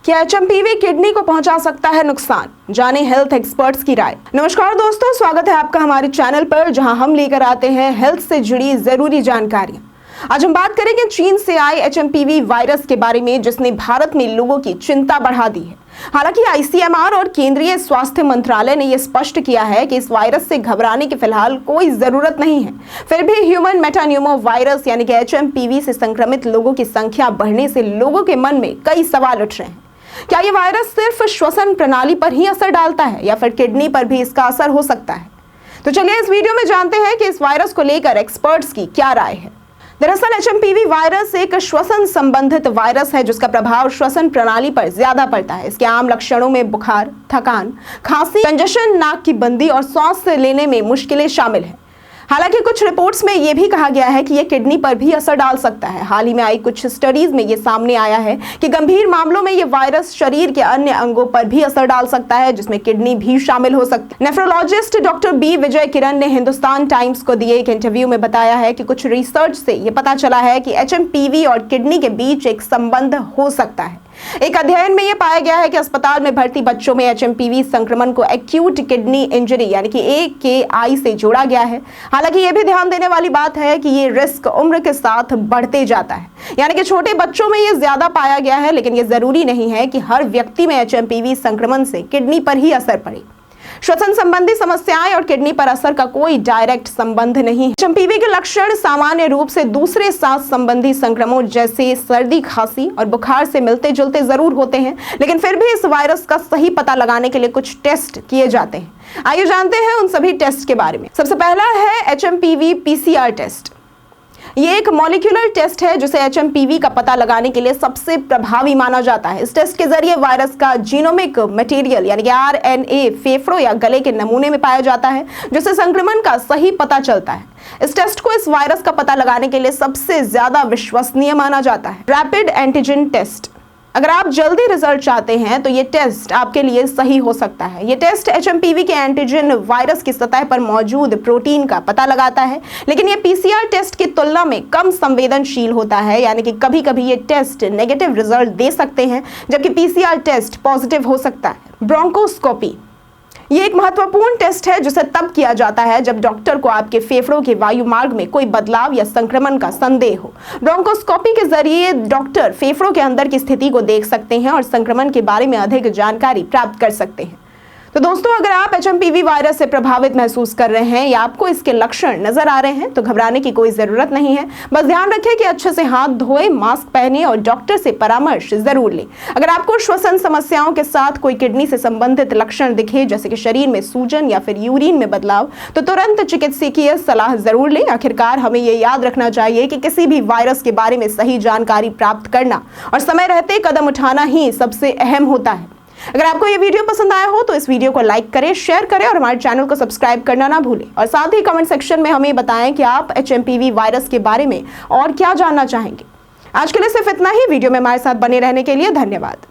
क्या HMPV kidney को पहुंचा सकता है नुकसान? जाने हेल्थ एक्सपर्ट्स की राय। नमस्कार दोस्तों, स्वागत है आपका हमारे चैनल पर, जहां हम लेकर आते हैं हेल्थ से जुड़ी जरूरी जानकारी। आज हम बात करेंगे चीन से आए एचएमपीवी वायरस के बारे में, जिसने भारत में लोगों की चिंता बढ़ा दी है। हालांकि आईसीएमआर और केंद्रीय स्वास्थ्य मंत्रालय ने यह स्पष्ट किया है कि इस वायरस से घबराने की फिलहाल कोई जरूरत नहीं है। फिर भी ह्यूमन मेटान्यूमो वायरस यानी कि एचएमपीवी से संक्रमित लोगों की संख्या बढ़ने से लोगों के मन में कई सवाल उठ रहे हैं। क्या ये वायरस सिर्फ श्वसन प्रणाली पर ही असर डालता है या फिर किडनी पर भी इसका असर हो सकता है? तो चलिए इस वीडियो में जानते हैं कि इस वायरस को लेकर एक्सपर्ट्स की क्या राय है। दरअसल एचएमपीवी वायरस एक श्वसन संबंधित वायरस है, जिसका प्रभाव श्वसन प्रणाली पर ज्यादा पड़ता है। इसके आम लक्षणों में बुखार, थकान, खांसी, कंजेशन, नाक की बंदी और सांस लेने में मुश्किलें शामिल हैं। हालांकि कुछ रिपोर्ट्स में यह भी कहा गया है कि यह किडनी पर भी असर डाल सकता है। हाल ही में आई कुछ स्टडीज में यह सामने आया है कि गंभीर मामलों में यह वायरस शरीर के अन्य अंगों पर भी असर डाल सकता है, जिसमें किडनी भी शामिल हो सकती है। Nephrologist doctor B Vijay Kiran ने हिंदुस्तान टाइम्स को दिए एक इंटरव्यू में बताया है कि कुछ रिसर्च से यह पता चला है कि एचएमपीवी और किडनी के बीच एक संबंध हो सकता है। एक अध्ययन में यह पाया गया है कि अस्पताल में भर्ती बच्चों में एचएमपीवी संक्रमण को एक्यूट किडनी इंजरी यानी कि AKI से जोड़ा गया है। हालांकि यह भी ध्यान देने वाली बात है कि ये रिस्क उम्र के साथ बढ़ते जाता है, यानी कि छोटे बच्चों में यह ज्यादा पाया गया है, लेकिन यह जरूरी नहीं है कि हर व्यक्ति में एचएमपीवी संक्रमण से किडनी पर ही असर पड़े। श्वसन संबंधी समस्याएं और किडनी पर असर का कोई डायरेक्ट संबंध नहीं है। एचएमपीवी के लक्षण सामान्य रूप से दूसरे सांस संबंधी संक्रमणों जैसे सर्दी, खांसी और बुखार से मिलते जुलते जरूर होते हैं, लेकिन फिर भी इस वायरस का सही पता लगाने के लिए कुछ टेस्ट किए जाते हैं। आइए जानते हैं उन सभी टेस्ट के बारे में। सबसे पहला है एचएमपीवी PCR टेस्ट। ये एक मॉलिक्यूलर टेस्ट है जिसे एचएमपीवी का पता लगाने के लिए सबसे प्रभावी माना जाता है। इस टेस्ट के जरिए वायरस का जीनोमिक मटेरियल यानी कि RNA फेफड़ों या गले के नमूने में पाया जाता है, जिससे संक्रमण का सही पता चलता है। इस टेस्ट को इस वायरस का पता लगाने के लिए सबसे ज्यादा विश्वसनीय माना जाता है। Rapid antigen test. अगर आप जल्दी रिजल्ट चाहते हैं तो ये टेस्ट आपके लिए सही हो सकता है। ये टेस्ट एचएमपीवी के एंटीजन वायरस की सतह पर मौजूद प्रोटीन का पता लगाता है, लेकिन ये PCR टेस्ट की तुलना में कम संवेदनशील होता है, यानी कि कभी कभी ये टेस्ट नेगेटिव रिजल्ट दे सकते हैं, जबकि PCR टेस्ट पॉजिटिव हो सकता है। ब्रोंकोस्कोपी। ये एक महत्वपूर्ण टेस्ट है जिसे तब किया जाता है जब डॉक्टर को आपके फेफड़ों के वायु मार्ग में कोई बदलाव या संक्रमण का संदेह हो। ब्रोंकोस्कोपी के जरिए डॉक्टर फेफड़ों के अंदर की स्थिति को देख सकते हैं और संक्रमण के बारे में अधिक जानकारी प्राप्त कर सकते हैं। तो दोस्तों, अगर आप एचएमपीवी वायरस से प्रभावित महसूस कर रहे हैं या आपको इसके लक्षण नजर आ रहे हैं तो घबराने की कोई जरूरत नहीं है। बस ध्यान रखें कि अच्छे से हाथ धोएं, मास्क पहने और डॉक्टर से परामर्श जरूर लें। अगर आपको श्वसन समस्याओं के साथ कोई किडनी से संबंधित लक्षण दिखे, जैसे कि शरीर में सूजन या फिर यूरिन में बदलाव, तो तुरंत चिकित्सकीय सलाह जरूर लें। आखिरकार हमें ये याद रखना चाहिए कि किसी भी वायरस के बारे में सही जानकारी प्राप्त करना और समय रहते कदम उठाना ही सबसे अहम होता है। अगर आपको ये वीडियो पसंद आया हो तो इस वीडियो को लाइक करें, शेयर करें और हमारे चैनल को सब्सक्राइब करना ना भूलें। और साथ ही कमेंट सेक्शन में हमें बताएं कि आप एचएमपीवी वायरस के बारे में और क्या जानना चाहेंगे। आज के लिए सिर्फ इतना ही। वीडियो में हमारे साथ बने रहने के लिए धन्यवाद।